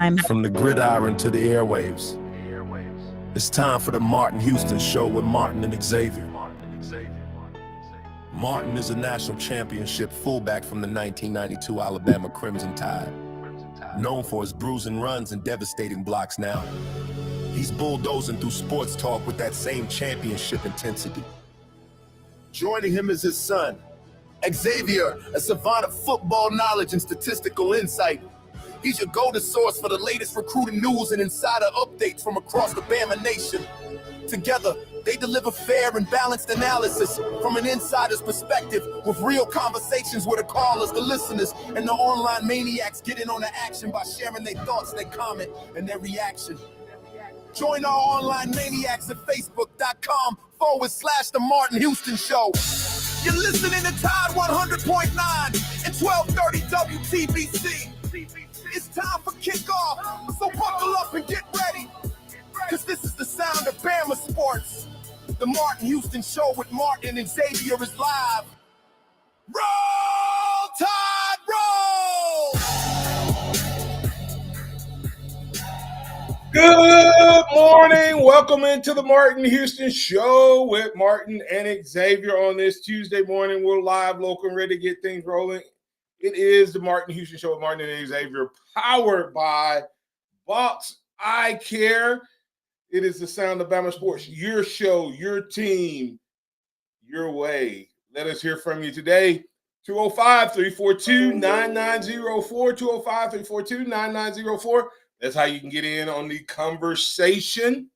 From the gridiron to the airwaves, it's time for the Martin Houston Show with Martin and Xavier. Martin is a national championship fullback from the 1992 Alabama Crimson Tide, known for his bruising runs and devastating blocks now. He's bulldozing through sports talk with that same championship intensity. Joining him is his son, Xavier, a savant of football knowledge and statistical insight. He's your go-to source for the latest recruiting news and insider updates from across the Bama Nation. Together, they deliver fair and balanced analysis from an insider's perspective with real conversations with the callers, the listeners, and the online maniacs get in on the action by sharing their thoughts, their comment, and their reaction. Join our online maniacs at facebook.com/The Martin Houston Show. You're listening to Tide 100.9 and 1230 WTBC. It's time for kickoff, so buckle up and get ready, because this is the sound of Bama sports. The Martin Houston Show with Martin and Xavier is live. Roll Tide, roll! Good morning. Welcome into the Martin Houston Show with Martin and Xavier on this Tuesday morning. We're live, local, and ready to get things rolling. It is the Martin Houston Show with Martin and Xavier, powered by Box Eye Care. It is the sound of Bama Sports, your show, your team, your way. Let us hear from you today. 205-342-9904, 205-342-9904. That's how you can get in on the conversation.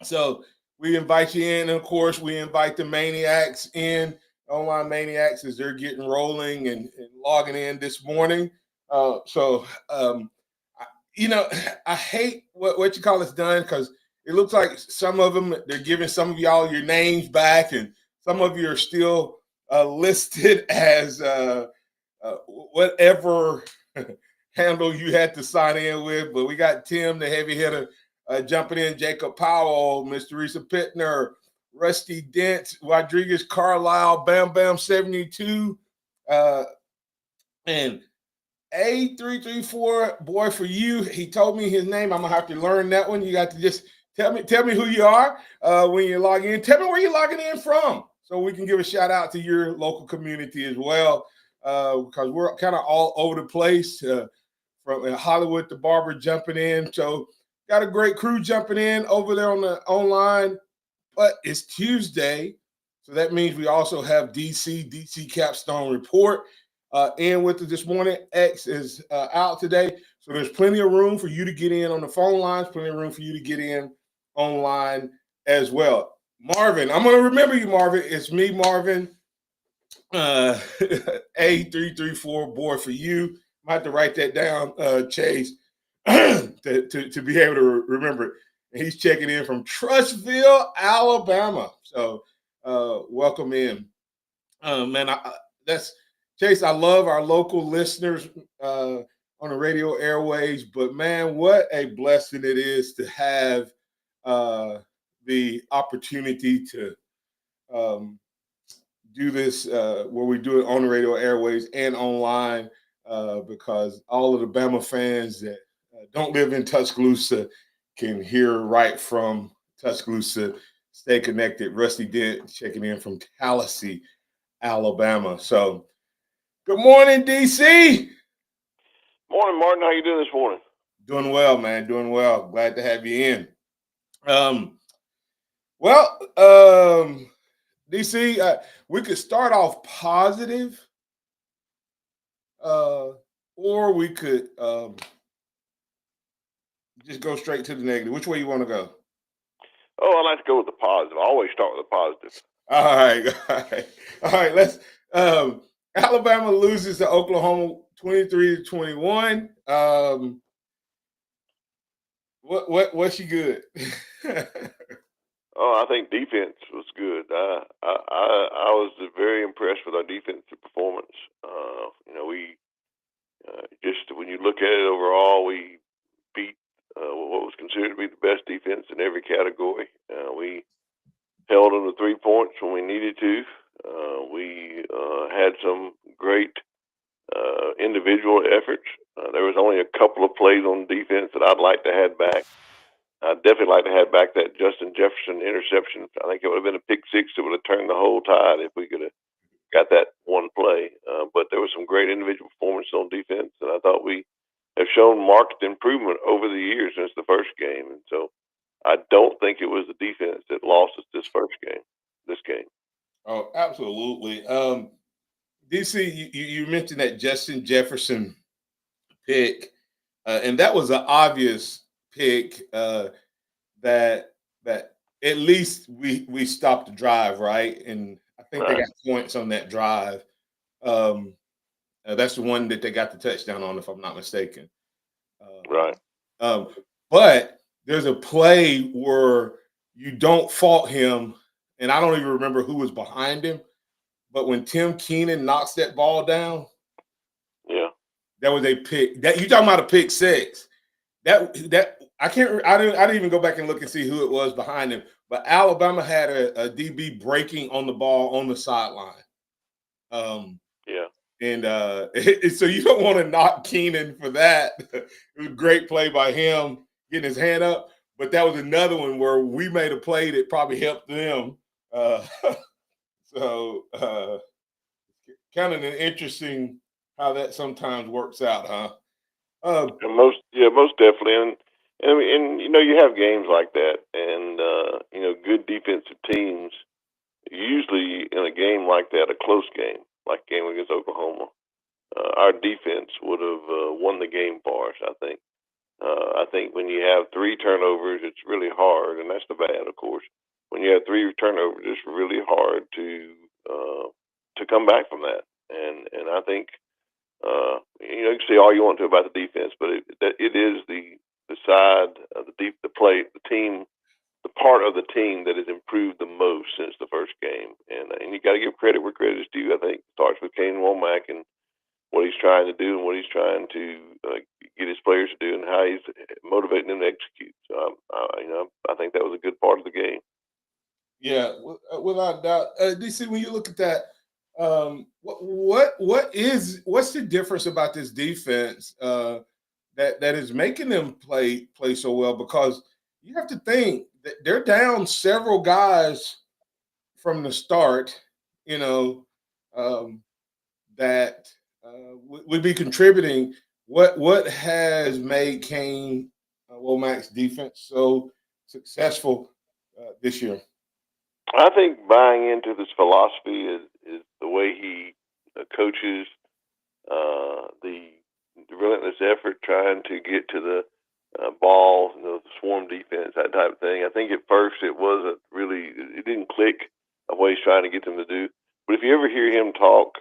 So we invite you in. And of course, we invite the maniacs in, online maniacs, as they're getting rolling and logging in this morning. I hate what you call it's done, because it looks like some of them, they're giving some of y'all your names back, and some of you are still listed as whatever handle you had to sign in with. But we got Tim, the heavy hitter, jumping in, Jacob Powell, Miss Teresa Pittner, Rusty Dent, Rodriguez Carlisle, Bam Bam 72, and A334, boy, for you. He told me his name. I'm gonna have to learn that one. You got to just tell me who you are when you log in. Tell me where you're logging in from, so we can give a shout out to your local community as well, because we're kind of all over the place, from Hollywood to Barber jumping in. So got a great crew jumping in over there on the online. But it's Tuesday, so that means we also have DC Capstone Report in with us this morning. X is out today, so there's plenty of room for you to get in on the phone lines, plenty of room for you to get in online as well. Marvin, I'm going to remember you, Marvin. It's me, Marvin, A334, boy, for you. I have to write that down, Chase, to be able to remember it. He's checking in from Trussville, Alabama. So welcome in. Man, that's Chase. I love our local listeners on the radio airways, but man, what a blessing it is to have the opportunity to do this where we do it on the radio airways and online, because all of the Bama fans that don't live in Tuscaloosa can hear right from Tuscaloosa. Stay connected. Rusty Dent checking in from Tallahassee, Alabama. So good morning, DC. Morning, Martin. How you doing this morning? Doing well, man. Doing well. Glad to have you in. DC, we could start off positive, or we could just go straight to the negative. Which way you want to go? Oh, I like to go with the positive. I always start with the positive. All right. Let's. Alabama loses to Oklahoma 23-21. What's she good? Oh, I think defense was good. I was very impressed with our defensive performance. We just when you look at it overall, we beat what was considered to be the best defense in every category. We held them to 3 points when we needed to. We had some great individual efforts. There was only a couple of plays on defense that I'd like to have back. I'd definitely like to have back that Justin Jefferson interception. I think it would have been a pick six that would have turned the whole tide if we could have got that one play. But there was some great individual performances on defense, and I thought we have shown marked improvement over the years since the first game. And so I don't think it was the defense that lost us this game. Oh, absolutely. DC, you mentioned that Justin Jefferson pick, and that was an obvious pick that at least we stopped the drive, right? And I think they Right. got points on that drive. That's the one that they got the touchdown on, if I'm not mistaken. Right. But there's a play where you don't fault him, and I don't even remember who was behind him. But when Tim Keenan knocks that ball down, Yeah. that was a pick. That you talking about a pick six? That I can't. I didn't even go back and look and see who it was behind him. But Alabama had a DB breaking on the ball on the sideline. Yeah. And so you don't want to knock Keenan for that. It was a great play by him getting his hand up. But that was another one where we made a play that probably helped them. So kind of an interesting how that sometimes works out, huh? And most definitely, and you have games like that, and good defensive teams. Usually, in a game like that, a close game, like game against Oklahoma, our defense would have won the game for us. I think. I think when you have 3 turnovers, it's really hard, and that's the bad, of course. When you have 3 turnovers, it's really hard to come back from that. And I think you can say all you want to about the defense, but it is the side of the team, the part of the team that has improved the most since the first game. And you got to give credit where credit is due. I think it starts with Kane Womack and what he's trying to do and what he's trying to get his players to do and how he's motivating them to execute. So I think that was a good part of the game. Yeah, without doubt. DC, when you look at that, what's the difference about this defense that is making them play so well? Because you have to think that they're down several guys from the start, that would be contributing. What has made Kane Womack's defense so successful this year? I think buying into this philosophy is the way he coaches, the relentless effort trying to get to the ball, the swarm defense, that type of thing. I think at first it didn't click of what he's trying to get them to do. But if you ever hear him talk,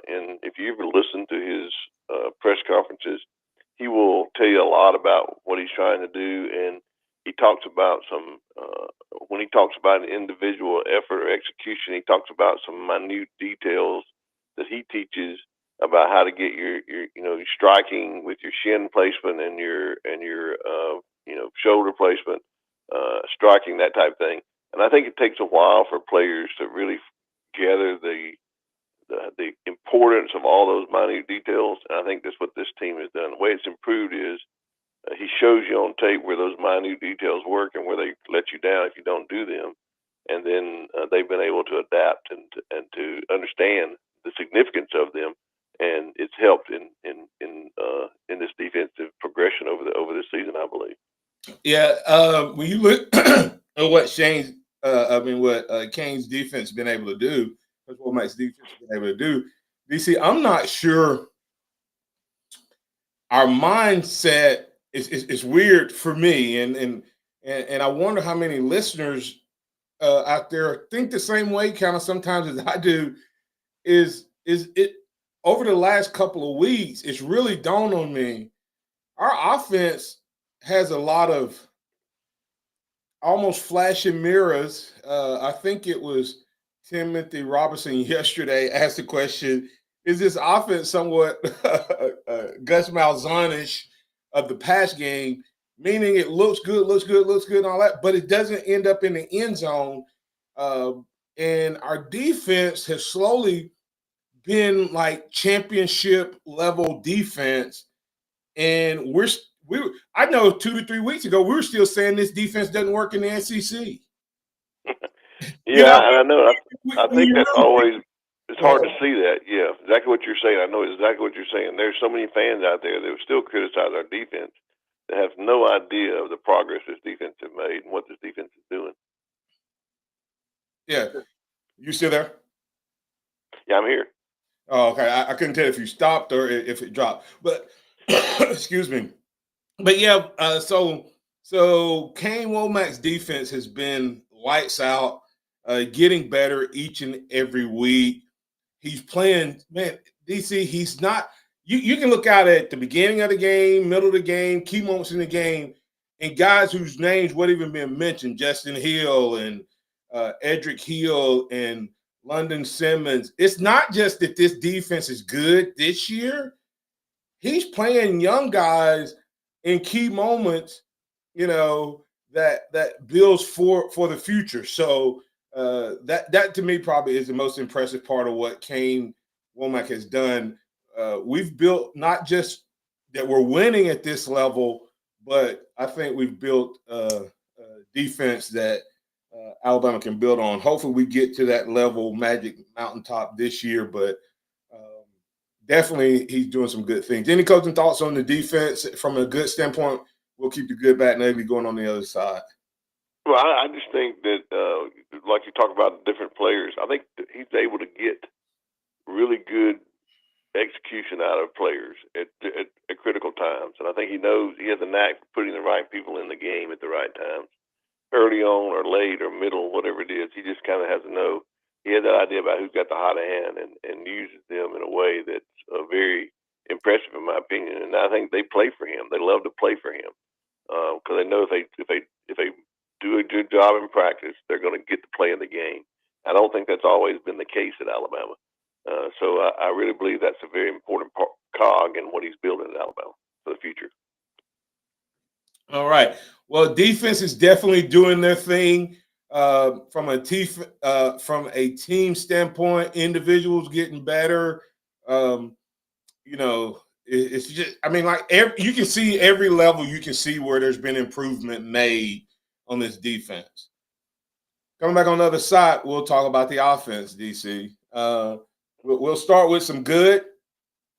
and if you ever listen to his press conferences, he will tell you a lot about what he's trying to do, and he talks about when he talks about an individual effort or execution, he talks about some minute details that he teaches about how to get your striking with your shin placement and your shoulder placement, striking, that type of thing. And I think it takes a while for players to really gather the importance of all those minute details. And I think that's what this team has done. The way it's improved is he shows you on tape where those minute details work and where they let you down if you don't do them. And then they've been able to adapt and to understand the significance of them. And it's helped in this defensive progression over this season, I believe. Yeah, when you look at what Kane's defense been able to do, that's what Mike's defense been able to do. DC, I'm not sure our mindset is weird for me, and I wonder how many listeners out there think the same way, kind of sometimes as I do. Is it over the last couple of weeks? It's really dawned on me. Our offense has a lot of almost flashing mirrors. I think it was Timothy Robinson yesterday asked the question, is this offense somewhat Gus Malzahn-ish of the pass game, meaning it looks good, and all that, but it doesn't end up in the end zone. And our defense has slowly been like championship level defense, and I know 2 to 3 weeks ago we were still saying this defense doesn't work in the SEC. You Yeah, know, and I know. I when think you that's really, always it's hard to see that. Yeah, exactly what you're saying. I know exactly what you're saying. There's so many fans out there that still criticize our defense that have no idea of the progress this defense has made and what this defense is doing. yeah, you still there? Yeah, I'm here. Oh, okay. I couldn't tell if you stopped or if it dropped, but excuse me. But yeah, so Kane Womack's defense has been lights out, getting better each and every week. He's playing, man. DC, he's not. You can look out at the beginning of the game, middle of the game, key moments in the game, and guys whose names would even been mentioned, Justin Hill and Edric Hill and London Simmons. It's not just that this defense is good this year. He's playing young guys in key moments, that builds for the future. So that to me probably is the most impressive part of what Kane Womack has done. We've built not just that we're winning at this level, but I think we've built a defense that Alabama can build on. Hopefully we get to that level, Magic Mountaintop this year, but definitely he's doing some good things. Any coaching thoughts on the defense from a good standpoint? We'll keep the good, bad, and ugly going on the other side. Well, I just think that, like you talk about different players, I think that he's able to get really good execution out of players at critical times. And I think he knows he has a knack for putting the right people in the game at the right times, early on or late or middle, whatever it is. He just kind of has to know. He has that idea about who's got the hot hand and uses them in a way that's very impressive, in my opinion. And I think they play for him. They love to play for him because they know if they do a good job in practice, they're going to get to play in the game. I don't think that's always been the case at Alabama. So I really believe that's a very important cog in what he's building at Alabama for the future. All right. Well, defense is definitely doing their thing from a team standpoint. Individuals getting better. It's just, I mean, like you can see every level. You can see where there's been improvement made on this defense. Coming back on the other side, we'll talk about the offense, DC. We'll start with some good,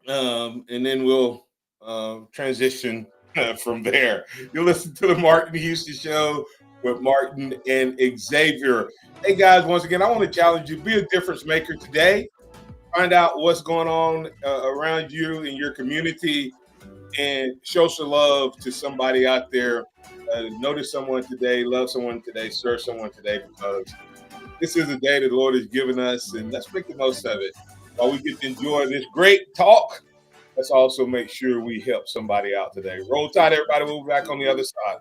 and then we'll transition from there. You listen to the Martin Houston Show with Martin and Xavier. Hey, guys, once again, I want to challenge you. Be a difference maker today. Find out what's going on around you in your community and show some love to somebody out there. Notice someone today, love someone today, serve someone today, because this is a day that the Lord has given us, and let's make the most of it. While we get to enjoy this great talk, let's also make sure we help somebody out today. Roll Tide, everybody. We'll be back on the other side.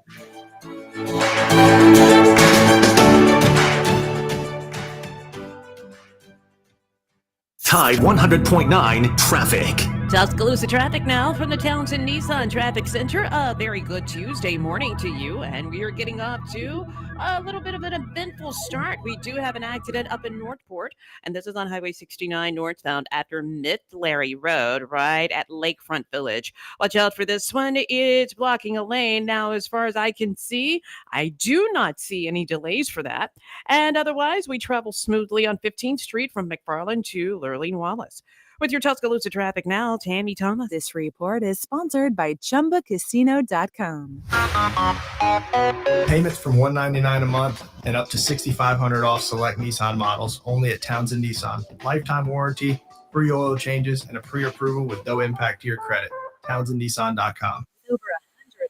Tide 100.9 traffic. Tuscaloosa traffic now from the Townsend Nissan Traffic Center. A very good Tuesday morning to you, and we are getting off to a little bit of an eventful start. We do have an accident up in Northport, and this is on Highway 69 northbound after Myth-Larry Road, right at Lakefront Village. Watch out for this one. It's blocking a lane. Now, as far as I can see, I do not see any delays for that. And otherwise, we travel smoothly on 15th Street from McFarland to Lurleen Wallace. With your Tuscaloosa traffic now, Tammy Thomas. This report is sponsored by ChumbaCasino.com. Payments from $199 a month and up to $6,500 off select Nissan models, only at Townsend Nissan. Lifetime warranty, free oil changes, and a pre-approval with no impact to your credit. TownsendNissan.com. Over 100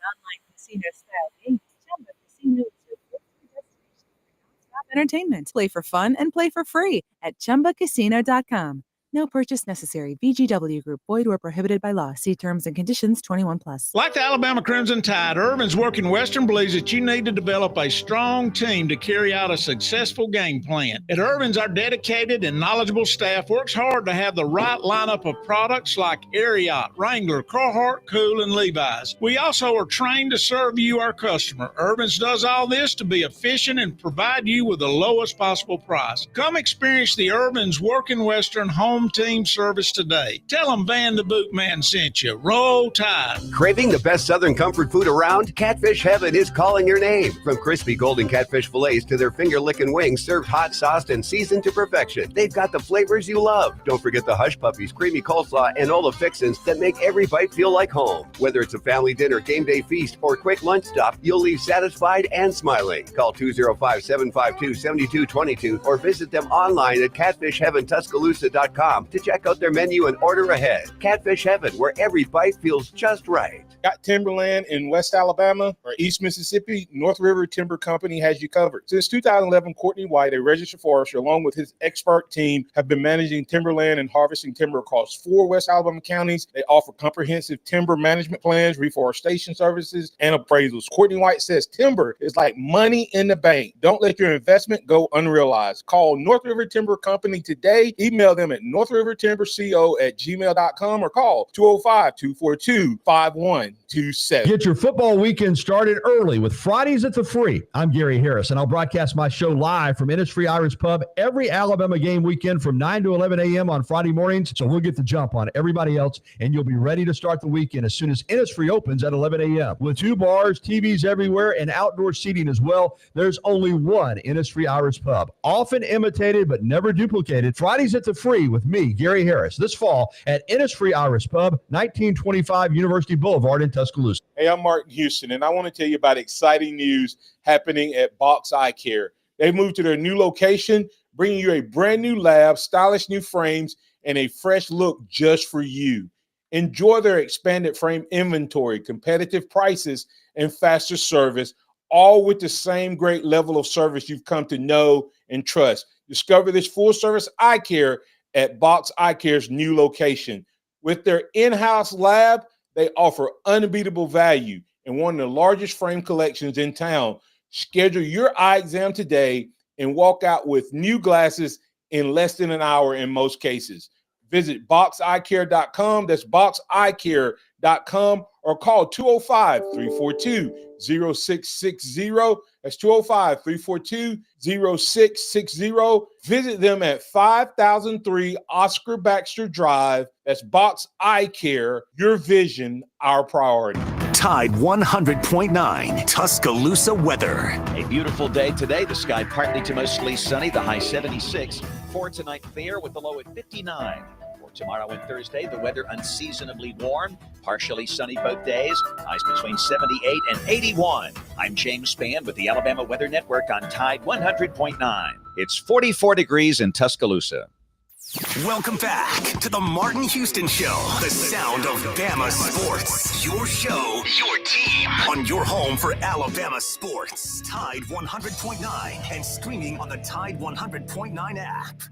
online casino-style games, Chumba Casino is your go-to destination for nonstop entertainment. Play for fun and play for free at ChumbaCasino.com. No purchase necessary. VGW Group. Void where prohibited by law. See terms and conditions. 21+. Like the Alabama Crimson Tide, Irvin's Working Western believes that you need to develop a strong team to carry out a successful game plan. At Irvin's, our dedicated and knowledgeable staff works hard to have the right lineup of products like Ariat, Wrangler, Carhartt, Cool, and Levi's. We also are trained to serve you, our customer. Irvin's does all this to be efficient and provide you with the lowest possible price. Come experience the Irvin's Working Western home home team service today. Tell them Van the Boot Man sent you. Roll Tide. Craving the best Southern comfort food around? Catfish Heaven is calling your name. From crispy golden catfish fillets to their finger-licking wings served hot, sauced, and seasoned to perfection. They've got the flavors you love. Don't forget the Hush Puppies, creamy coleslaw, and all the fixins that make every bite feel like home. Whether it's a family dinner, game day feast, or quick lunch stop, you'll leave satisfied and smiling. Call 205-752-7222 or visit them online at catfishheaventuscaloosa.com to check out their menu and order ahead. Catfish Heaven, where every bite feels just right. Got timberland in West Alabama or East Mississippi? North River Timber Company has you covered. Since 2011, Courtney White, a registered forester, along with his expert team, have been managing timberland and harvesting timber across 4 West Alabama counties. They offer comprehensive timber management plans, reforestation services, and appraisals. Courtney White says timber is like money in the bank. Don't let your investment go unrealized. Call North River Timber Company today. Email them at northrivertimberco@gmail.com or call 205-242-5127. Get your football weekend started early with Fridays at the Free. I'm Gary Harris, and I'll broadcast my show live from Innisfree Irish Pub every Alabama game weekend from 9 to 11 a.m. on Friday mornings. So we'll get the jump on everybody else, and you'll be ready to start the weekend as soon as Innisfree opens at 11 a.m. With 2 bars, TVs everywhere, and outdoor seating as well, there's only one Innisfree Irish Pub. Often imitated but never duplicated. Fridays at the Free with me, Gary Harris, this fall at Innisfree Irish Pub, 1925 University Boulevard in Tuscaloosa. Hey, I'm Martin Houston, and I want to tell you about exciting news happening at Box Eye Care. They moved to their new location, bringing you a brand new lab, stylish new frames, and a fresh look just for you. Enjoy their expanded frame inventory, competitive prices, and faster service, all with the same great level of service you've come to know and trust. Discover this full-service eye care at Box Eye Care's new location. With their in-house lab, they offer unbeatable value and one of the largest frame collections in town. Schedule your eye exam today and walk out with new glasses in less than an hour in most cases. Visit boxeyecare.com. That's boxeyecare.com or call 205-342-0660. That's 205-342-0660. Visit them at 5003 Oscar Baxter Drive. That's Box Eye Care. Your vision, our priority. Tide 100.9 Tuscaloosa weather. A beautiful day today. The sky partly to mostly sunny. The high 76. For tonight, fair with the low at 59. For tomorrow and Thursday, the weather unseasonably warm. Partially sunny both days. Highs between 78 and 81. I'm James Spann with the Alabama Weather Network on Tide 100.9. It's 44 degrees in Tuscaloosa. Welcome back to the Martin Houston Show, the sound of Bama sports. Your show, your team, on your home for Alabama sports. Tide 100.9 and streaming on the Tide 100.9 app.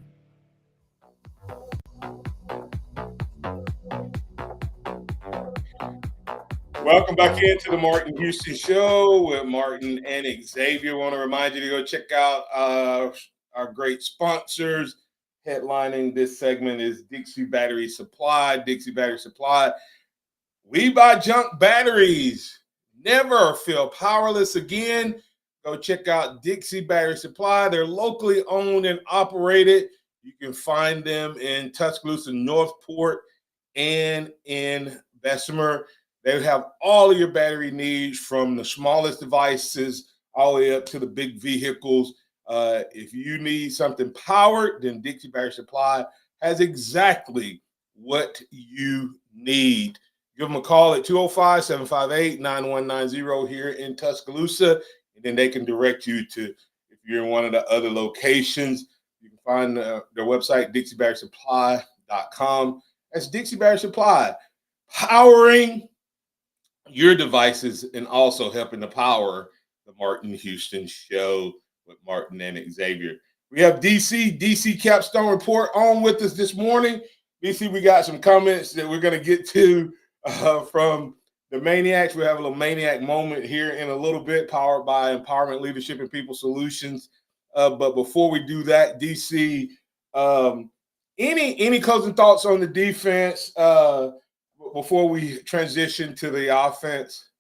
Welcome back into the Martin Houston Show with Martin and Xavier. I want to remind you to go check out our great sponsors. Headlining this segment is Dixie Battery Supply. Dixie Battery Supply. We buy junk batteries. Never feel powerless again. Go check out Dixie Battery Supply. They're locally owned and operated. You can find them in Tuscaloosa, Northport, and in Bessemer. They have all of your battery needs from the smallest devices all the way up to the big vehicles. If you need something powered, then Dixie Battery Supply has exactly what you need. Give them a call at 205-758-9190 here in Tuscaloosa, and then they can direct you to, if you're in one of the other locations, you can find their website, DixieBatterySupply.com. That's Dixie Battery Supply, powering your devices and also helping to power the Martin Houston Show with Martin and Xavier. We have DC Capstone Report on with us this morning. DC, we got some comments that we're going to get to from the Maniacs. We have a little Maniac moment here in a little bit, powered by Empowerment Leadership and People Solutions. But before we do that, DC, any closing thoughts on the defense before we transition to the offense?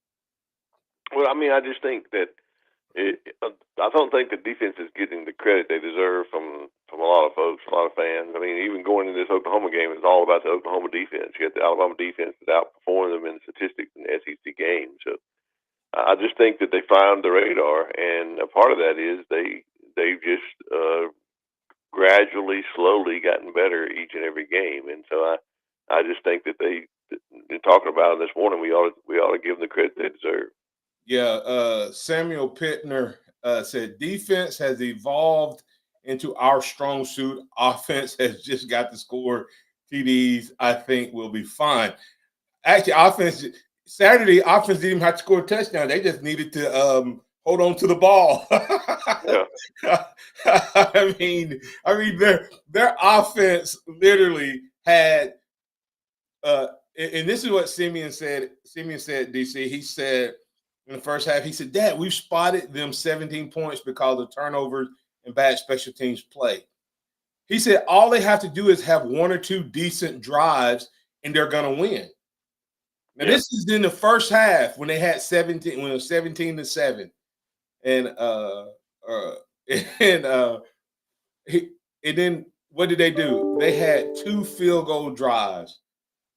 Well, I mean, I just think that I don't think the defense is getting the credit they deserve from a lot of folks, a lot of fans. I mean, even going into this Oklahoma game, it's all about the Oklahoma defense. You got the Alabama defense that outperformed them in statistics in the SEC game. So I just think that they found the radar, and a part of that is they've just gradually, slowly gotten better each and every game. And so I just think that they're talking about it this morning. We ought to give them the credit they deserve. Yeah, Samuel Pittner said defense has evolved into our strong suit. Offense has just got to score TDs. I think we'll be fine. Actually, Saturday, offense didn't even have to score a touchdown. They just needed to hold on to the ball. Yeah. I mean, their offense literally had. And this is what Simeon said. Simeon said, DC. He said in the first half, he said, "Dad, we've spotted them 17 points because of turnovers and bad special teams play." He said all they have to do is have one or two decent drives, and they're going to win. Now, this is in the first half when they had 17, when it was 17-7. And then what did they do? They had 2 field goal drives.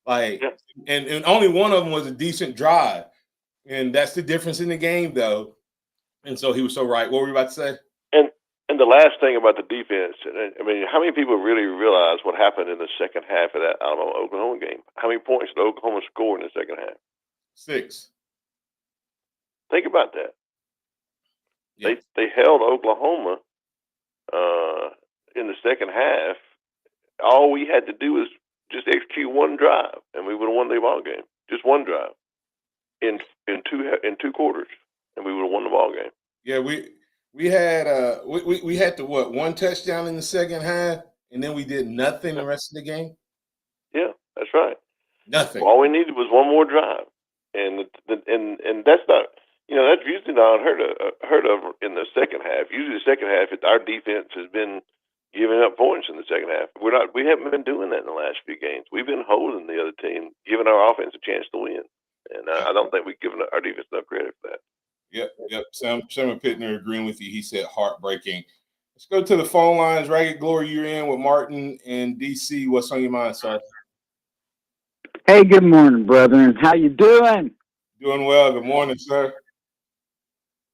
And only one of them was a decent drive. And that's the difference in the game, though. And so he was so right. What were you about to say? And the last thing about the defense, I mean, how many people really realize what happened in the second half of that Alabama-Oklahoma game? How many points did Oklahoma score in the second half? 6. Think about that. Yeah. They held Oklahoma in the second half. All we had to do was just execute one drive, and we would have won the ball game. Just one drive in two quarters, and we would have won the ball game. Yeah, we had we had one touchdown in the second half, and then we did nothing the rest of the game. Yeah, that's right. Nothing. All we needed was one more drive, and that's not, that's usually not heard of in the second half. Usually, the second half, our defense has been giving up points in the second half. We haven't been doing that in the last few games. We've been holding the other team, giving our offense a chance to win, and I don't think we've given our defense enough credit for that. Yep. Samuel Pittner agreeing with you. He said heartbreaking. Let's go to the phone lines. Ragged Glory, you're in with Martin and DC. What's on your mind, sir? Hey, good morning, brethren. How you doing? Doing well. Good morning, sir.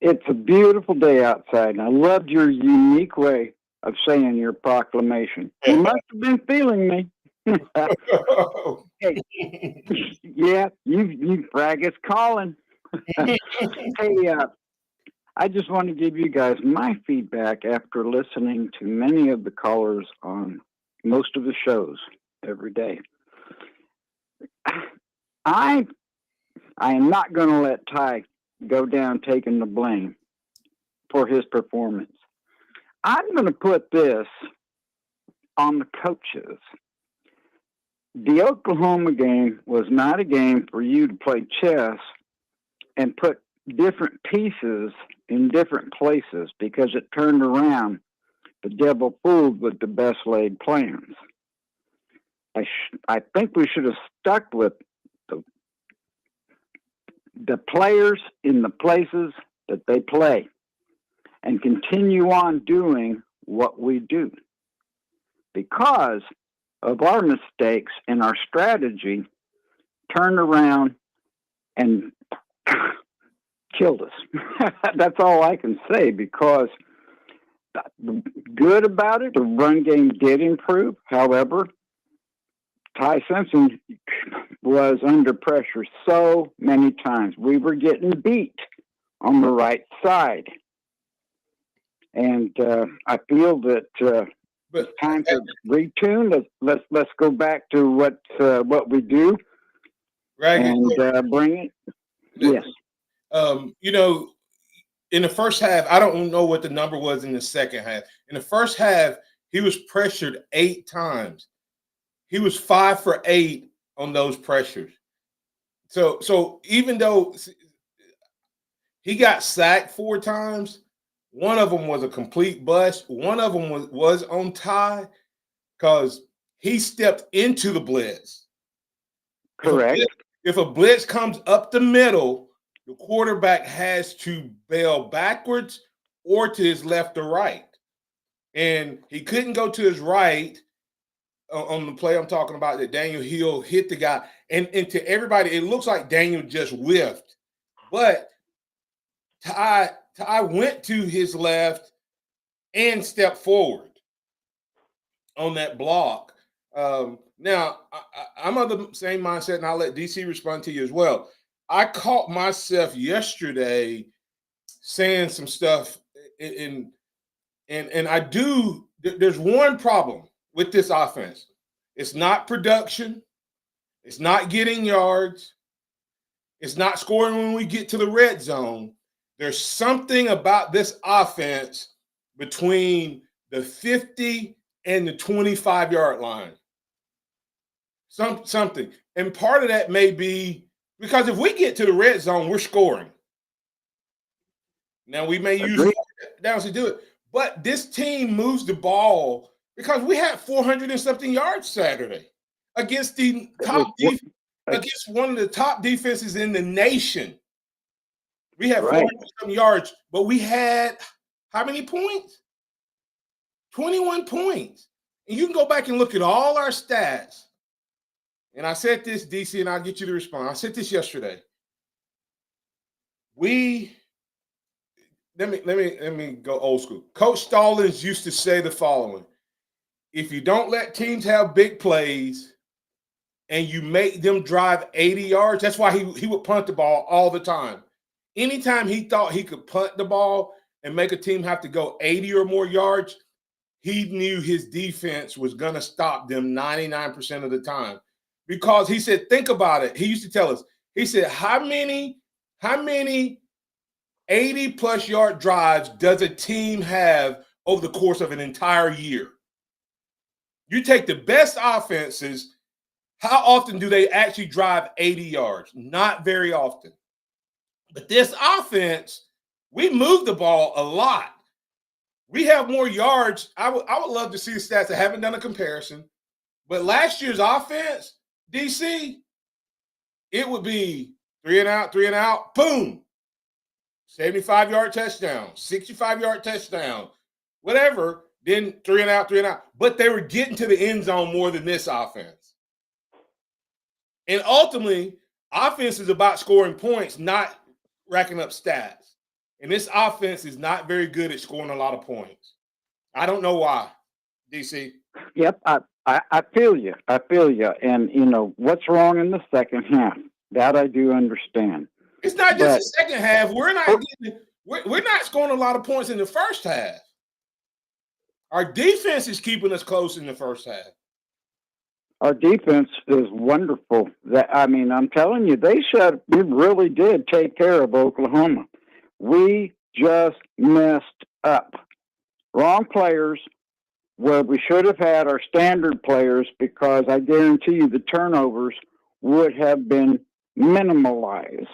It's a beautiful day outside, and I loved your unique way of saying your proclamation. You must have been feeling me. Hey, yeah, you faggots calling. Hey, I just want to give you guys my feedback after listening to many of the callers on most of the shows every day. I am not going to let Ty go down taking the blame for his performance. I'm going to put this on the coaches. The Oklahoma game was not a game for you to play chess and put different pieces in different places, because it turned around the devil fooled with the best laid plans. I think we should have stuck with the players in the places that they play and continue on doing what we do. Because of our mistakes and our strategy, turned around and killed us. That's all I can say, because good about it, the run game did improve. However, Ty Simpson was under pressure so many times. We were getting beat on the right side. And I feel that it's time to retune. Let's go back to what we do, and bring it. Yes. In the first half, I don't know what the number was in the second half. In the first half, he was pressured 8 times. He was 5 for 8 on those pressures. So even though he got sacked 4 times, one of them was a complete bust. One of them was on Ty because he stepped into the blitz. Correct. If a blitz comes up the middle, the quarterback has to bail backwards or to his left or right. And he couldn't go to his right on the play I'm talking about that Daniel Hill hit the guy. And to everybody, it looks like Daniel just whiffed. But Ty went to his left and stepped forward on that block. Now, I'm of the same mindset, and I'll let DC respond to you as well. I caught myself yesterday saying some stuff, and I do. There's one problem with this offense. It's not production. It's not getting yards. It's not scoring when we get to the red zone. There's something about this offense between the 50 and the 25-yard line. Something. And part of that may be because if we get to the red zone, we're scoring. Now, we may use downs to do it. But this team moves the ball because we had 400 and something yards Saturday against the top against one of the top defenses in the nation. We had 400 some yards, but we had how many points? 21 points. And you can go back and look at all our stats. And I said this, DC, and I'll get you to respond. I said this yesterday. Let me go old school. Coach Stallings used to say the following: if you don't let teams have big plays and you make them drive 80 yards, that's why he would punt the ball all the time. Anytime he thought he could punt the ball and make a team have to go 80 or more yards, he knew his defense was going to stop them 99% of the time. Because he said, think about it. He used to tell us, he said, how many 80-plus yard drives does a team have over the course of an entire year? You take the best offenses, how often do they actually drive 80 yards? Not very often. But this offense, we move the ball a lot. We have more yards. I would love to see the stats. I haven't done a comparison. But last year's offense, DC, it would be 3 and out, boom. 75-yard touchdown, 65-yard touchdown, whatever, then 3 and out. But they were getting to the end zone more than this offense. And ultimately, offense is about scoring points, not racking up stats. And this offense is not very good at scoring a lot of points. I don't know why, DC. Yep, I feel you. And, what's wrong in the second half? That I do understand. It's not just the second half. We're not scoring a lot of points in the first half. Our defense is keeping us close in the first half. Our defense is wonderful. I'm telling you, we really did take care of Oklahoma. We just messed up. Wrong players where we should have had our standard players, because I guarantee you the turnovers would have been minimalized.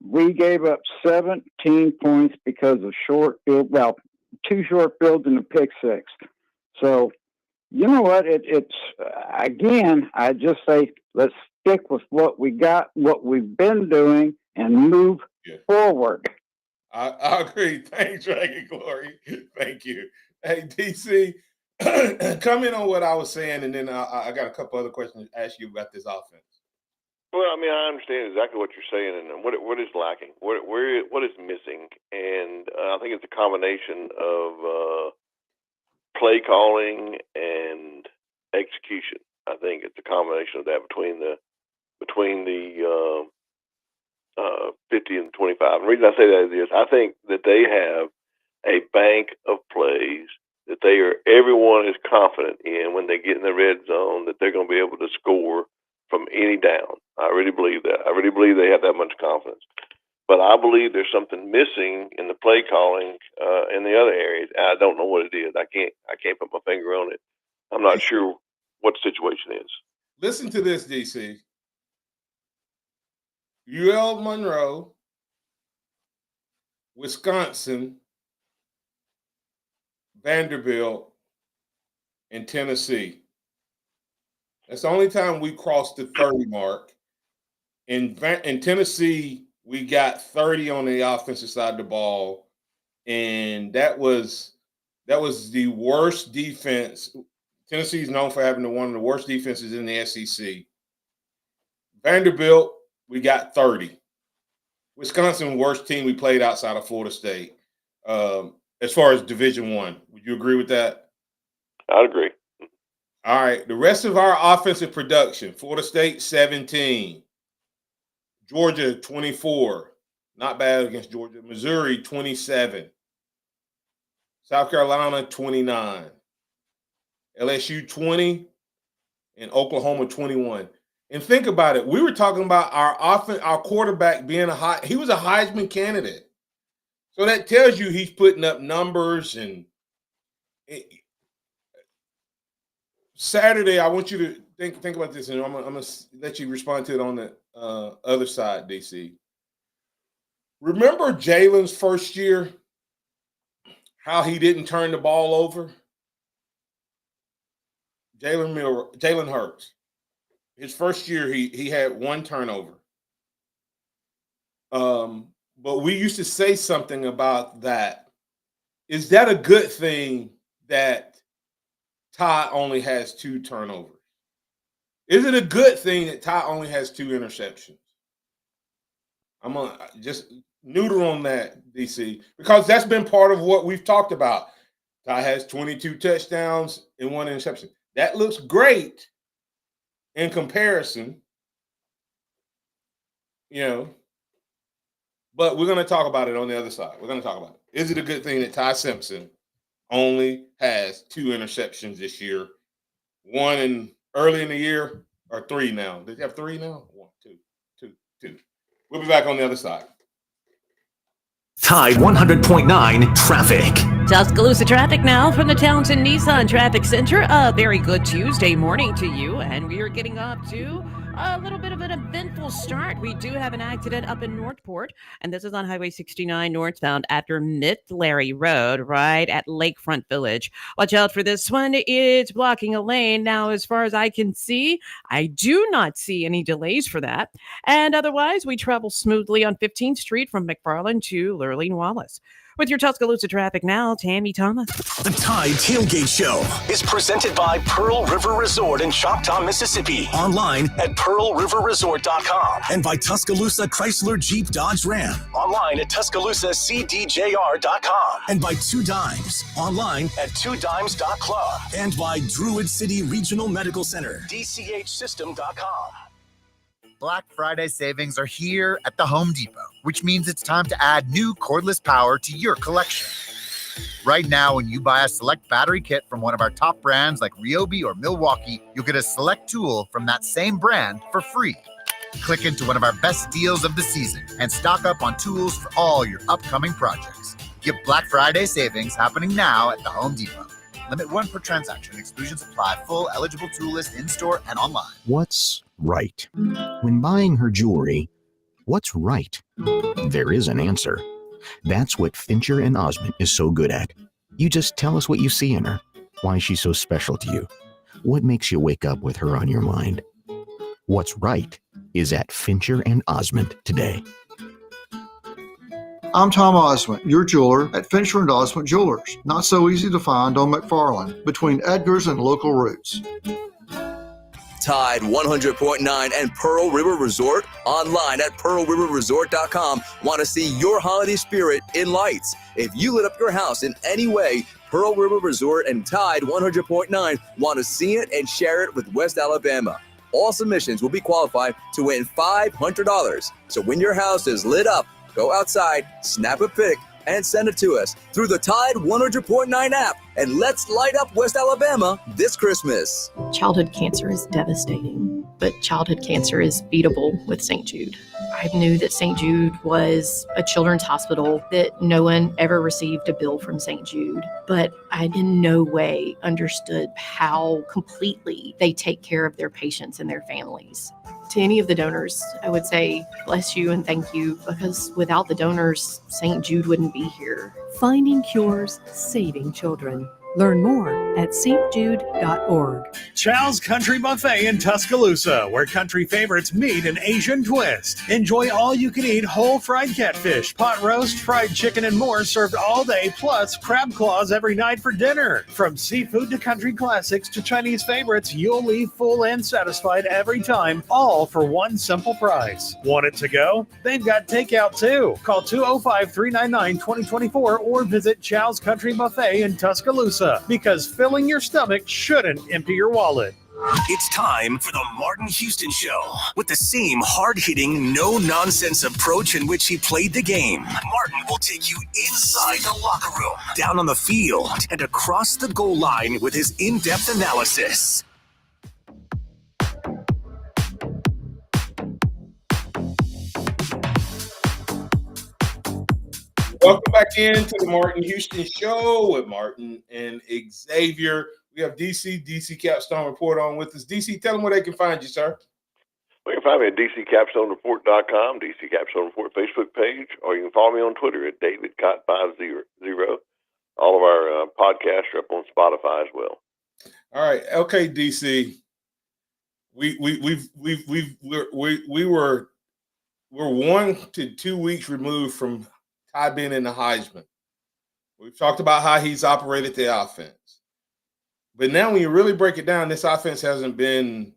We gave up 17 points because of short field. Well, 2 short fields and a pick six. So, you know what? It's again, I just say, let's stick with what we got, what we've been doing, and move forward. I agree. Thanks, Dragon Glory. Thank you. Hey, DC, comment on what I was saying, and then I got a couple other questions to ask you about this offense. Well, I understand exactly what you're saying and what is lacking, what is missing, and I think it's a combination of play calling and execution. I think it's a combination of that between the 50 and 25. And the reason I say that is I think that they have a bank of plays that everyone is confident in when they get in the red zone, that they're going to be able to score from any down. I really believe that. I really believe they have that much confidence. But I believe there's something missing in the play calling in the other areas. I don't know what it is. I can't put my finger on it. I'm not sure what the situation is. Listen to this, DC. UL Monroe, Wisconsin, Vanderbilt, and Tennessee. That's the only time we crossed the 30 mark. In Tennessee, We got 30 on the offensive side of the ball, and that was the worst defense. Tennessee is known for having one of the worst defenses in the SEC. Vanderbilt, we got 30. Wisconsin, worst team we played outside of Florida State. As far as Division I, would you agree with that? I'd agree. All right. The rest of our offensive production: Florida State 17, Georgia 24, not bad against Georgia. Missouri 27, South Carolina 29, LSU 20, and Oklahoma 21. And think about it. We were talking about our quarterback being he was a Heisman candidate. So that tells you he's putting up numbers. And Saturday, I want you to think about this, and I'm gonna let you respond to it on the other side, DC. Remember Jalen's first year, how he didn't turn the ball over? Jalen Hurts. His first year, he had one turnover. But we used to say something about that. Is that a good thing that Ty only has 2 turnovers? Is it a good thing that Ty only has 2 interceptions? I'm going to just noodle on that, DC, because that's been part of what we've talked about. Ty has 22 touchdowns and 1 interception. That looks great in comparison, but we're going to talk about it on the other side. We're going to talk about it. Is it a good thing that Ty Simpson only has 2 interceptions this year? 1 early in the year, or 3 now? Did you have 3 now? 1, 2. We'll be back on the other side. Tide 100.9 traffic. Tuscaloosa traffic now from the Townsend Nissan Traffic Center. A very good Tuesday morning to you, and we are getting off to a little bit of an eventful start. We do have an accident up in Northport, and this is on Highway 69 northbound after Mid-Larry Road, right at Lakefront Village. Watch out for this one. It's blocking a lane. Now, as far as I can see, I do not see any delays for that. And otherwise, we travel smoothly on 15th Street from McFarland to Lurleen Wallace. With your Tuscaloosa traffic now, Tammy Thomas. The Tide Tailgate Show is presented by Pearl River Resort in Choctaw, Mississippi. Online at pearlriverresort.com. And by Tuscaloosa Chrysler Jeep Dodge Ram. Online at tuscaloosacdjr.com. And by 2 Dimes. Online at 2dimes.club. And by Druid City Regional Medical Center. DCHsystem.com. Black Friday savings are here at the Home Depot, which means it's time to add new cordless power to your collection. Right now, when you buy a select battery kit from one of our top brands like Ryobi or Milwaukee, you'll get a select tool from that same brand for free. Click into one of our best deals of the season and stock up on tools for all your upcoming projects. Get Black Friday savings happening now at the Home Depot. Limit 1 per transaction. Exclusions apply. Full eligible tool list in-store and online. What's right? When buying her jewelry, what's right? There is an answer. That's what Fincher and Osmond is so good at. You just tell us what you see in her, why she's so special to you, what makes you wake up with her on your mind. What's right is at Fincher and Osmond today. I'm Tom Osmond, your jeweler at Fincher and Osmond Jewelers. Not so easy to find on McFarland, between Edgar's and Local Roots. Tide 100.9 and Pearl River Resort online at pearlriverresort.com. Want to see your holiday spirit in lights? If you lit up your house in any way, Pearl River Resort and Tide 100.9 want to see it and share it with West Alabama. All submissions will be qualified to win $500. So when your house is lit up, go outside, snap a pic, and send it to us through the Tide 100.9 app. And let's light up West Alabama this Christmas. Childhood cancer is devastating, but childhood cancer is beatable with St. Jude. I knew that St. Jude was a children's hospital, that no one ever received a bill from St. Jude, but I in no way understood how completely they take care of their patients and their families. To any of the donors, I would say bless you and thank you, because without the donors, St. Jude wouldn't be here. Finding cures, saving children. Learn more at stjude.org. Chow's Country Buffet in Tuscaloosa, where country favorites meet an Asian twist. Enjoy all-you-can-eat whole fried catfish, pot roast, fried chicken, and more served all day, plus crab claws every night for dinner. From seafood to country classics to Chinese favorites, you'll leave full and satisfied every time, all for one simple price. Want it to go? They've got takeout too. Call 205-399-2024 or visit Chow's Country Buffet in Tuscaloosa, because filling your stomach shouldn't empty your wallet. It's time for the Martin Houston Show. With the same hard-hitting, no-nonsense approach in which he played the game, Martin will take you inside the locker room, down on the field, and across the goal line with his in-depth analysis. Welcome back into the Martin Houston Show with Martin and Xavier. We have DC Capstone Report on with us. DC, tell them where they can find you, sir. Well, you can find me at DCCapstoneReport.com, DC Capstone Report Facebook page, or you can follow me on Twitter at DavidCott50. All of our podcasts are up on Spotify as well. All right, okay, DC. We're 1 to 2 weeks removed from Ty being in the Heisman. We've talked about how he's operated the offense. But now when you really break it down, this offense hasn't been,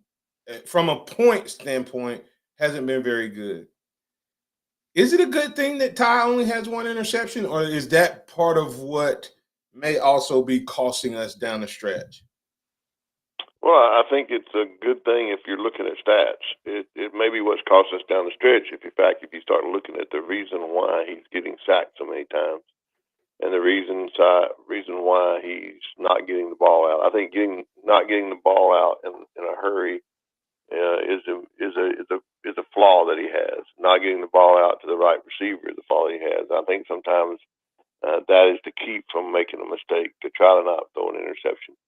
from a point standpoint, hasn't been very good. Is it a good thing that Ty only has one interception, or is that part of what may also be costing us down the stretch? Well, I think it's a good thing if you're looking at stats. It may be what's cost us down the stretch if you start looking at the reason why he's getting sacked so many times and the reason why he's not getting the ball out. I think not getting the ball out in a hurry is a flaw that he has. Not getting the ball out to the right receiver is a flaw he has. I think sometimes that is to keep from making a mistake, to try to not throw an interception.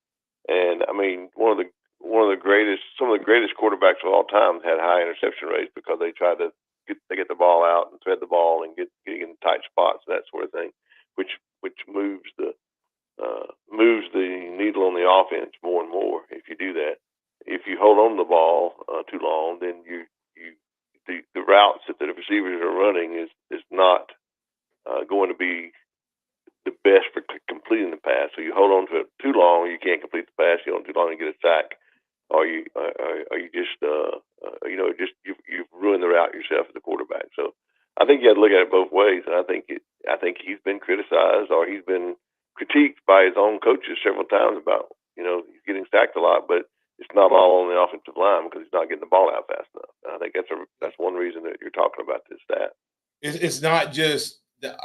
And I mean, some of the greatest quarterbacks of all time had high interception rates because they tried to get the ball out and thread the ball and get in tight spots and that sort of thing, which moves the needle on the offense more and more. If you do that, if you hold on to the ball too long, then the routes that the receivers are running is not going to be the best for completing the pass. So you hold on to it too long, you can't complete the pass. You hold on too long, you get a sack, or you you've ruined the route yourself as a quarterback. So I think you have to look at it both ways. And I think he's been criticized, or he's been critiqued by his own coaches several times about he's getting sacked a lot, but it's not all on the offensive line because he's not getting the ball out fast enough. And I think that's one reason that you're talking about this stat. It's not just the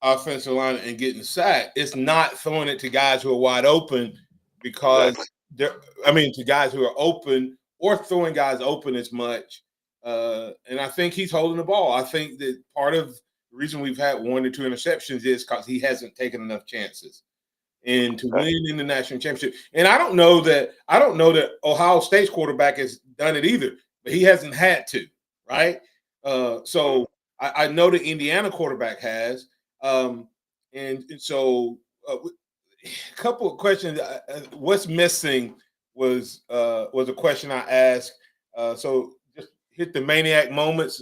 offensive line and getting sacked. It's not throwing it to guys who are wide open because to guys who are open, or throwing guys open as much. And I think he's holding the ball. I think that part of the reason we've had 1 or 2 interceptions is because he hasn't taken enough chances. And to win in the national championship, and I don't know that Ohio State's quarterback has done it either, but he hasn't had to, right? So I know the Indiana quarterback has, and so a couple of questions. What's missing was a question I asked. So just hit the Maniac Moments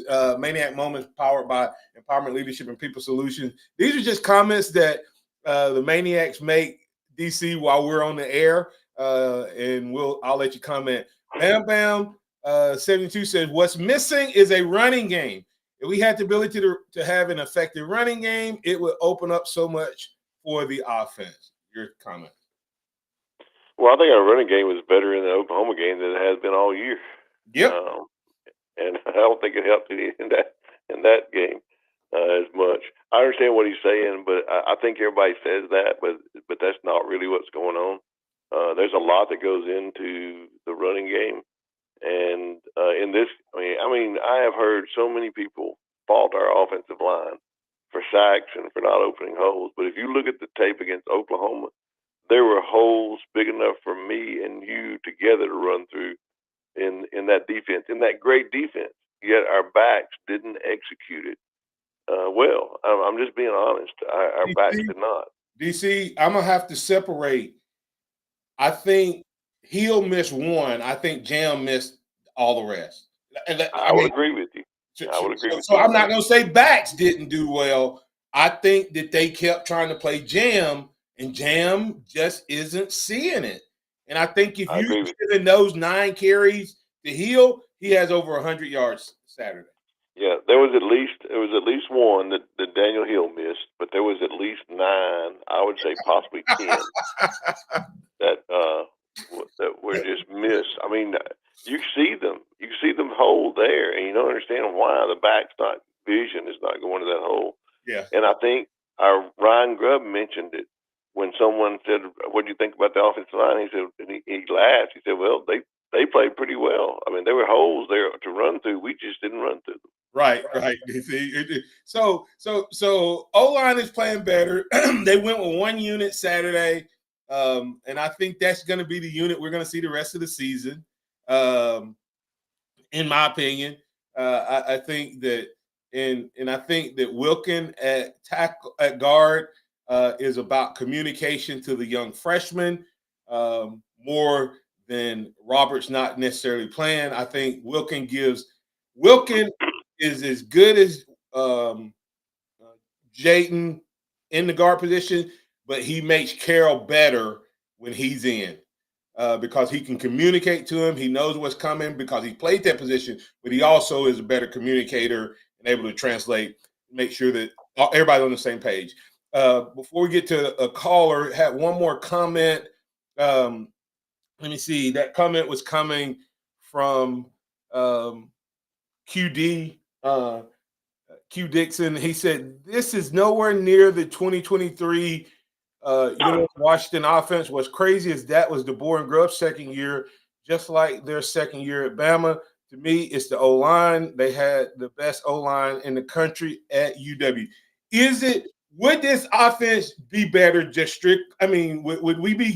powered by Empowerment Leadership and People Solutions. These are just comments that the Maniacs make, DC, while we're on the air, and I'll let you comment. Bam 72 says, what's missing is a running game. If we had the ability to have an effective running game, it would open up so much for the offense. Your comment. Well, I think our running game was better in the Oklahoma game than it has been all year. Yep. And I don't think it helped in that game as much. I understand what he's saying, but I think everybody says that, but that's not really what's going on. There's a lot that goes into the running game, and in this, I have heard so many people fault our offensive line for sacks and for not opening holes. But if you look at the tape against Oklahoma, there were holes big enough for me and you together to run through in that defense, in that great defense. Yet our backs didn't execute it well. I'm just being honest. Our backs did not. DC, I'm going to have to separate. I think Hill missed one, I think Jam missed all the rest. And I would agree with you. I would agree with you. So I'm not going to say backs didn't do well. I think that they kept trying to play Jam, and Jam just isn't seeing it. And I think if you give those 9 carries to Hill, he has over 100 yards Saturday. Yeah, there was at least one that Daniel Hill missed, but there was at least 9. I would say possibly 10 that were just missed. I mean, you see them hold there, and you don't understand why the back's not vision is not going to that hole. Yeah, and I think our Ryan Grubb mentioned it when someone said, "What do you think about the offensive line?" He said, and he laughed. He said, "Well, they played pretty well. I mean, there were holes there to run through. We just didn't run through them." Right. So O-line is playing better. They went with 1 unit Saturday, and I think that's going to be the unit we're going to see the rest of the season. In my opinion, I think that, and I think that Wilkin at guard is about communication to the young freshman more than Roberts not necessarily playing. I think Wilkin is as good as Jayton in the guard position, but he makes Carroll better when he's in because he can communicate to him. He knows what's coming because he played that position, but he also is a better communicator and able to translate, make sure that everybody's on the same page. Before we get to a caller, had one more comment. Let me see. That comment was coming from QD. Q Dixon, he said, "This is nowhere near the 2023 Washington offense. What's crazy is that was DeBoer and Grubb's second year, just like their second year at Bama. To me, it's the O-line. They had the best O-line in the country at UW. Would this offense be better would we be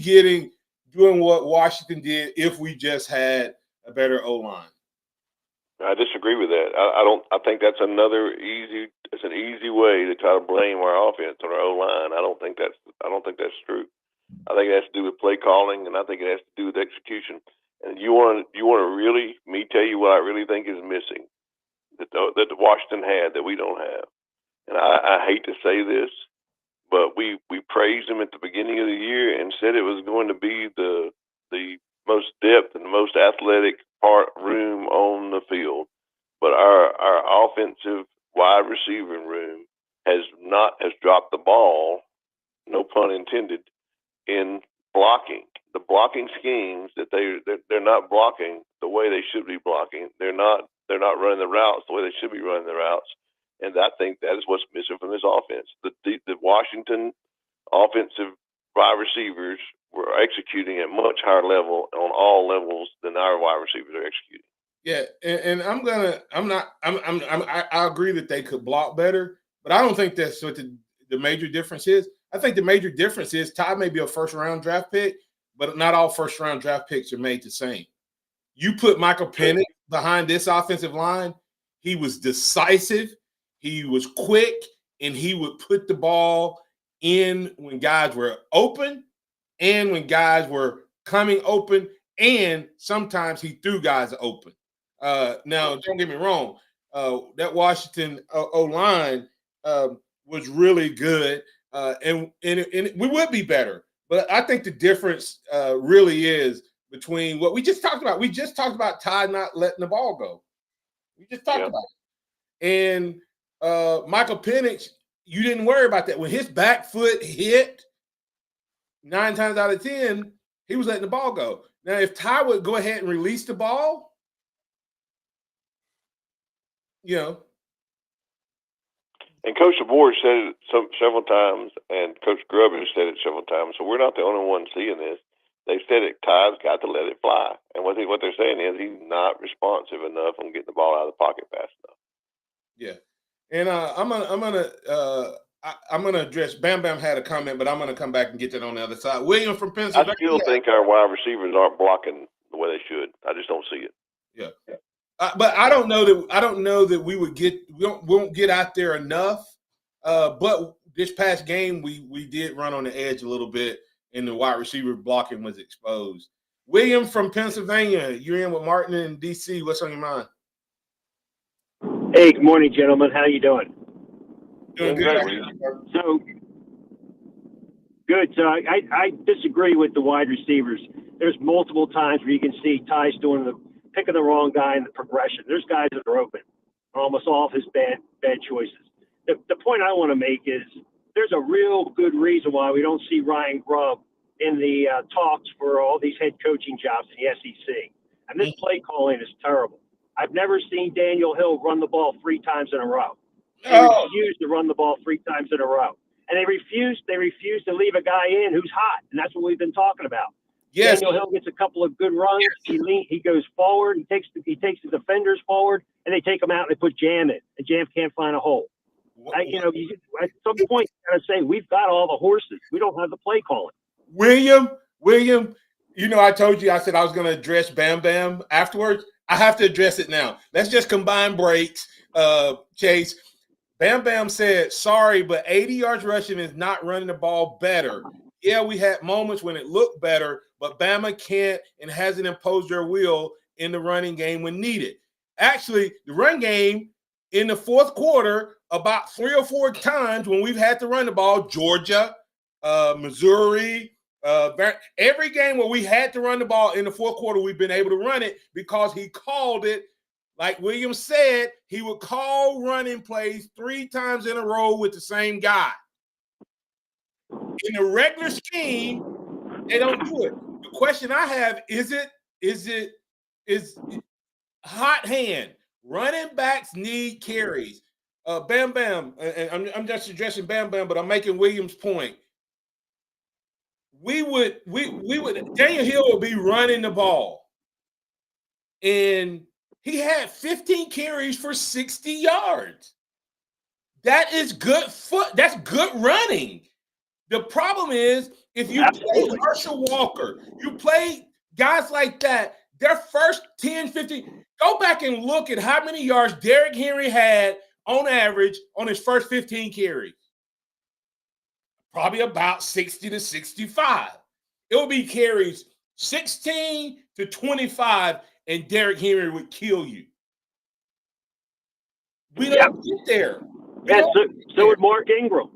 doing what Washington did if we just had a better O-line?" I disagree with that. I think that's an easy way to try to blame our offense on our O-line. I don't think that's true. I think it has to do with play calling, and I think it has to do with execution. And you want to really tell you what I really think is missing that the Washington had that we don't have. And I hate to say this, but we praised them at the beginning of the year and said it was going to be the most depth and the most athletic room on the field, but our offensive wide receiver room has dropped the ball, no pun intended, in blocking. The blocking schemes that they're not blocking the way they should be blocking. They're not running the routes the way they should be running the routes, and I think that is what's missing from this offense. The Washington offensive wide receivers were executing at much higher level on all levels than our wide receivers are executing. Yeah, and I agree that they could block better, but I don't think that's what the major difference is. I think the major difference is Ty may be a first-round draft pick, but not all first-round draft picks are made the same. You put Michael Penix behind this offensive line, he was decisive, he was quick, and he would put the ball in when guys were open and when guys were coming open, and sometimes he threw guys open. Now, don't get me wrong, that Washington O-line was really good, and we would be better. But I think the difference really is between what we just talked about. We just talked about Ty not letting the ball go. We just talked about it. And Michael Penix, you didn't worry about that. When his back foot hit, 9 times out of 10, he was letting the ball go. Now, if Ty would go ahead and release the ball, And Coach DeBoer said it several times, and Coach Grubb has said it several times, so we're not the only ones seeing this. They said it, Ty's got to let it fly. And what they're saying is he's not responsive enough on getting the ball out of the pocket fast enough. Yeah. And I'm gonna address. Bam Bam had a comment, but I'm gonna come back and get that on the other side. William from Pennsylvania. I still think our wide receivers aren't blocking the way they should. I just don't see it. Yeah. But I don't know that we won't get out there enough. But this past game we did run on the edge a little bit, and the wide receiver blocking was exposed. William from Pennsylvania, you're in with Martin in D.C. What's on your mind? Hey, good morning, gentlemen. How you doing? Doing good. So good. So I disagree with the wide receivers. There's multiple times where you can see Ty's picking the wrong guy in the progression. There's guys that are open. Almost all of his bad choices. The point I want to make is there's a real good reason why we don't see Ryan Grubb in the talks for all these head coaching jobs in the SEC. And this play calling is terrible. I've never seen Daniel Hill run the ball 3 times in a row. They refuse to run the ball 3 times in a row. And they refuse to leave a guy in who's hot. And that's what we've been talking about. Yes. Daniel Hill gets a couple of good runs. He goes forward. He takes the defenders forward, and they take him out and they put Jam in. And Jam can't find a hole. At some point, you got to say, we've got all the horses. We don't have the play calling. William, I told you, I said I was going to address Bam Bam afterwards. I have to address it now. Let's just combine breaks, Chase. Bam Bam said, sorry, but 80 yards rushing is not running the ball better. Yeah, we had moments when it looked better, but Bama can't and hasn't imposed their will in the running game when needed. Actually, the run game in the fourth quarter, about 3 or 4 times when we've had to run the ball, Georgia, Missouri, every game where we had to run the ball in the fourth quarter, we've been able to run it because he called it. Like William said, he would call running plays 3 times in a row with the same guy. In the regular scheme, they don't do it. The question I have is hot hand. Running backs need carries. Bam Bam, and I'm just addressing Bam Bam, but I'm making Williams' point. We would Daniel Hill would be running the ball, and he had 15 carries for 60 yards. That is good that's good running. The problem is if you play Herschel Walker, you play guys like that, their first 10, 15, go back and look at how many yards Derrick Henry had on average on his first 15 carries. Probably about 60 to 65. It would be carries 16 to 25, and Derrick Henry would kill you. We don't get there. So would Mark Ingram.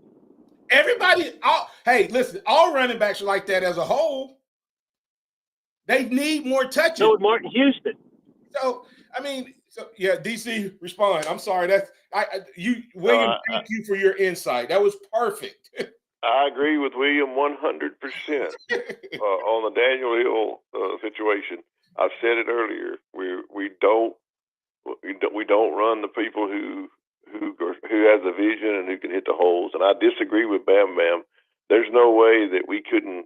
Hey, listen, all running backs are like that as a whole. They need more touches. So would Martin Houston. DC, respond. I'm sorry. William, thank you for your insight. That was perfect. I agree with William 100% on the Daniel Hill situation. I've said it earlier. We don't run the people who has a vision and who can hit the holes. And I disagree with Bam Bam. There's no way that we can't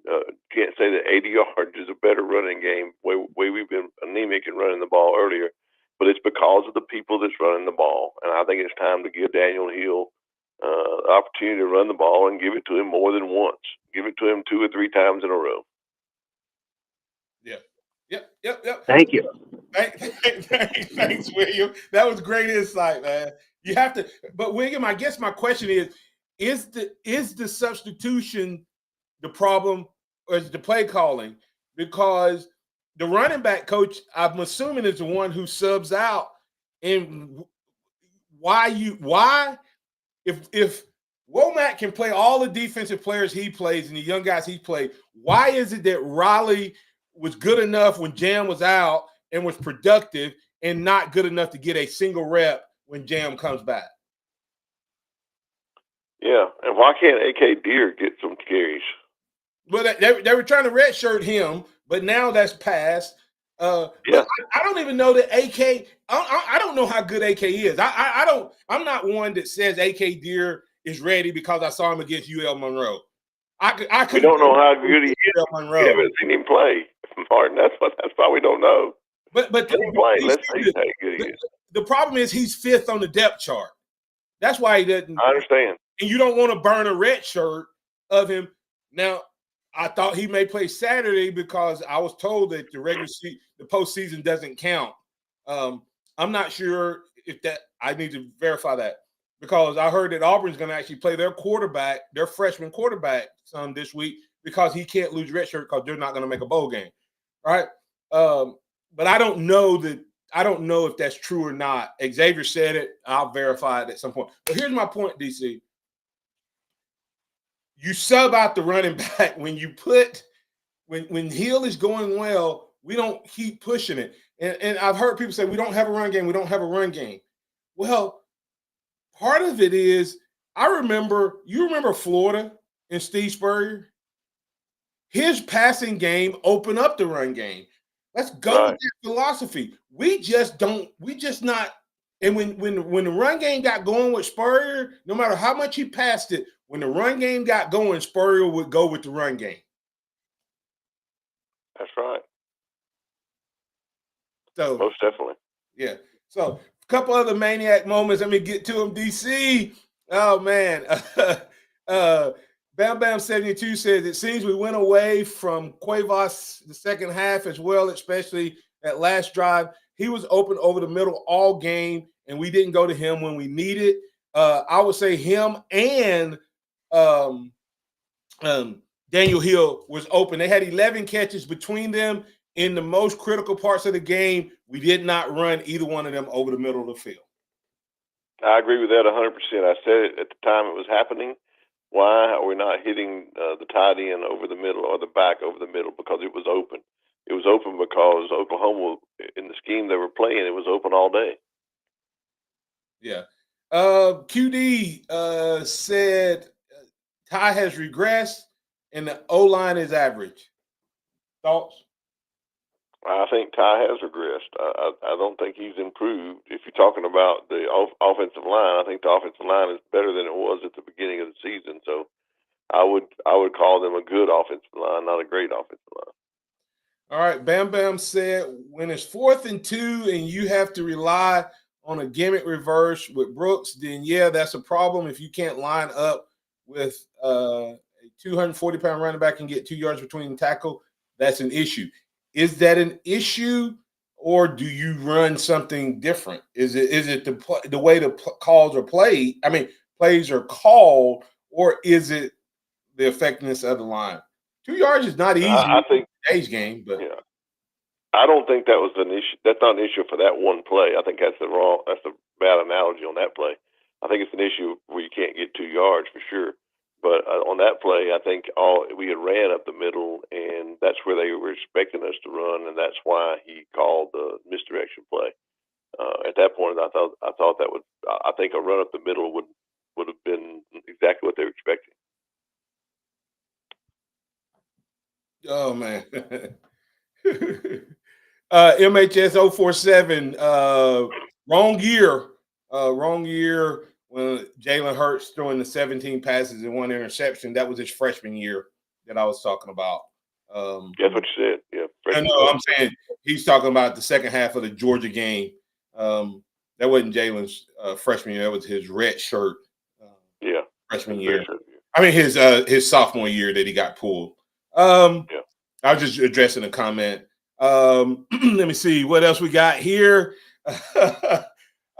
say that 80 yards is a better running game. Way we've been anemic in running the ball earlier, but it's because of the people that's running the ball. And I think it's time to give Daniel Hill the opportunity to run the ball and give it to him more than once. Give it to him 2 or 3 times in a row. Yep. Thank you. Thanks, William. That was great insight, man. You have to, but William, I guess my question is the substitution the problem, or is the play calling? Because the running back coach, I'm assuming, is the one who subs out. And if Womack can play all the defensive players he plays and the young guys he played, why is it that Raleigh was good enough when Jam was out and was productive and not good enough to get a single rep when Jam comes back? Yeah, and why can't AK Deer get some carries? Well, they were trying to redshirt him, but now that's passed. I don't even know that AK. I don't know how good AK is. I'm not one that says AK Deer is ready because I saw him against UL Monroe. We don't know how good he is. We haven't seen him play, Martin. That's why we don't know. But let him play. Let's see how good he is. The problem is he's 5th on the depth chart. That's why he doesn't. I understand. And you don't want to burn a red shirt of him. Now, I thought he may play Saturday because I was told that the postseason doesn't count. I'm not sure if that. I need to verify that because I heard that Auburn's going to actually play their freshman quarterback, some this week because he can't lose red shirt because they're not going to make a bowl game. right? But I don't know if that's true or not. Xavier said it. I'll verify it at some point. But here's my point, DC. You sub out the running back when Hill is going well. We don't keep pushing it. And I've heard people say we don't have a run game. We don't have a run game. Well, part of it is you remember Florida and Steve Spurrier? His passing game opened up the run game. Let's go with that philosophy. We just not. And when the run game got going with Spurrier, no matter how much he passed it, when the run game got going, Spurrier would go with the run game. That's right. So most definitely. Yeah. So a couple other maniac moments. Let me get to them. DC. Oh man. Bam Bam 72 says it seems we went away from Cuevas the second half as well, especially that last drive. He was open over the middle all game, and we didn't go to him when we needed. I would say him and Daniel Hill was open. They had 11 catches between them in the most critical parts of the game. We did not run either one of them over the middle of the field. I agree with that 100%. I said it at the time it was happening. Why are we not hitting the tight end over the middle or the back over the middle? Because it was open. It was open because Oklahoma, in the scheme they were playing, it was open all day. Yeah. QD said Ty has regressed and the O-line is average. Thoughts? I think Ty has regressed. I don't think he's improved. If you're talking about the offensive line, I think the offensive line is better than it was at the beginning of the season. So I would call them a good offensive line, not a great offensive line. All right. Bam Bam said when it's 4th and 2 and you have to rely on a gimmick reverse with Brooks, then yeah, that's a problem. If you can't line up with a 240-pound running back and get 2 yards between the tackle, that's an issue. Is that an issue, or do you run something different? Is it the way the calls are played? I mean, plays are called, or is it the effectiveness of the line? 2 yards is not easy I think in today's game, but yeah, I don't think that was an issue. That's not an issue for that one play. I think that's a bad analogy on that play. I think it's an issue where you can't get 2 yards for sure. But on that play, I think we had ran up the middle, and that's where they were expecting us to run, and that's why he called the misdirection play. At that point, I thought that would. I think a run up the middle would have been exactly what they were expecting. Oh man. MHS 047, wrong year when Jalen Hurts throwing the 17 passes and 1 interception. That was his freshman year that I was talking about. That's what you said. Yeah. I know. I'm saying he's talking about the second half of the Georgia game. That wasn't Jalen's freshman year. That was his red shirt. Freshman year. I mean his sophomore year that he got pulled. I was just addressing a comment. Let me see what else we got here.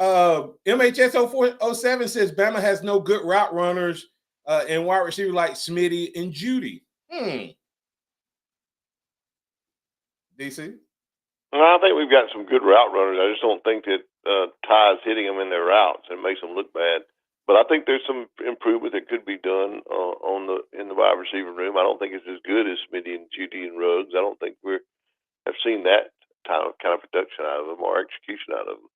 MHS 0407 says Bama has no good route runners and wide receiver like Smitty and Judy. DC? Well, I think we've got some good route runners. I just don't think that Ty's hitting them in their routes and makes them look bad. But I think there's some improvement that could be done in the wide receiver room. I don't think it's as good as Smitty and Judy and Ruggs. I don't think have seen that kind of production out of them or execution out of them.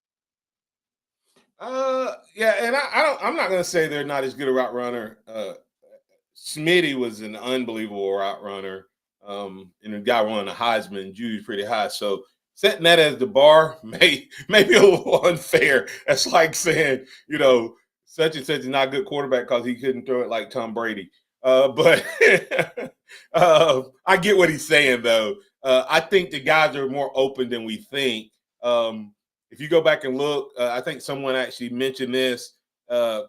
And I'm not going to say they're not as good a route runner. Smitty was an unbelievable route runner, and the guy won the Heisman. Judy's pretty high, so setting that as the bar may be a little unfair. That's like saying, such and such is not a good quarterback because he couldn't throw it like Tom Brady. But I get what he's saying, though. I think the guys are more open than we think. If you go back and look, I think someone actually mentioned this.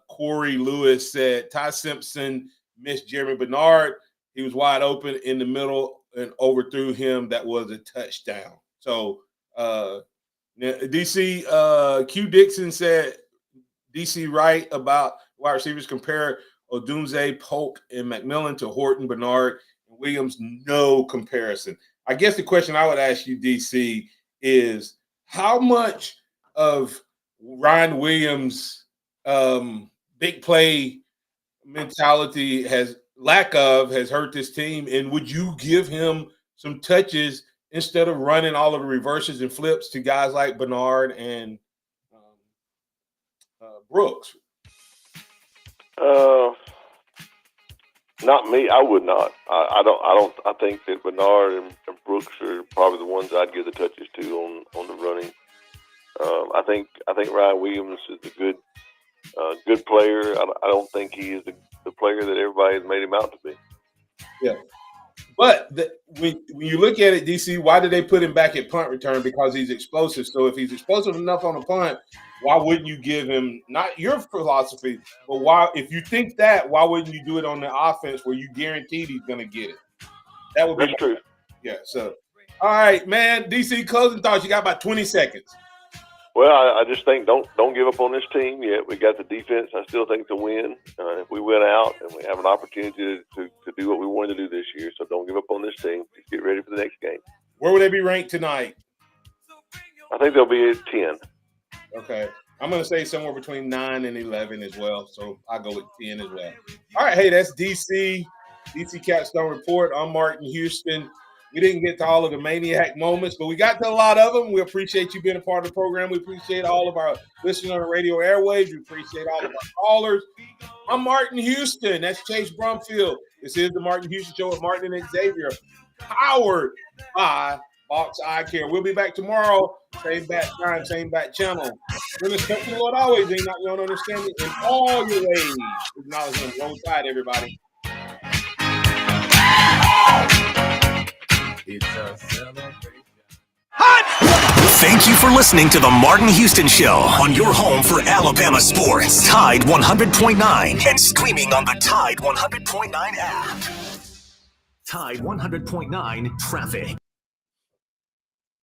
Corey Lewis said Ty Simpson missed Jeremy Bernard. He was wide open in the middle and overthrew him. That was a touchdown. So DC, Q Dixon said DC right about wide receivers. Compare Odunze, Polk, and McMillan to Horton, Bernard, and Williams. No comparison. I guess the question I would ask you, DC, is how much of Ryan Williams' big play mentality has hurt this team, and would you give him some touches instead of running all of the reverses and flips to guys like Bernard and Brooks? Not me. I would not. I don't. I think that Bernard and Brooks are probably the ones I'd give the touches to on the running. I think Ryan Williams is a good player. I don't think he is the player that everybody has made him out to be. Yeah. But when you look at it, DC, why did they put him back at punt return? Because he's explosive. So if he's explosive enough on a punt, why wouldn't you give him, not your philosophy, but why, if you think that, why wouldn't you do it on the offense where you guaranteed he's going to get it? That would be true. Yeah. So, all right, man. DC, closing thoughts. You got about 20 seconds. Well, I just think don't give up on this team yet. We got the defense, I still think, to win. If we win out and we have an opportunity to do what we wanted to do this year, so don't give up on this team. Just get ready for the next game. Where will they be ranked tonight? I think they'll be at 10. Okay. I'm going to say somewhere between 9 and 11 as well, so I'll go with 10 as well. All right, hey, that's DC Capstone Report. I'm Martin Houston. We didn't get to all of the maniac moments, but we got to a lot of them. We appreciate you being a part of the program. We appreciate all of our listeners on the radio airwaves. We appreciate all of our callers. I'm Martin Houston. That's Chase Brumfield. This is the Martin Houston Show with Martin and Xavier, powered by Box Eye Care. We'll be back tomorrow. Same bat time, same bat channel. When it's something the Lord always ain't not you don't understand it in all your ways. Acknowledge him. Roll Tide, everybody. It's a celebration. Thank you for listening to the Martin Houston Show on your home for Alabama sports. Tide 100.9 and streaming on the Tide 100.9 app. Tide 100.9 traffic.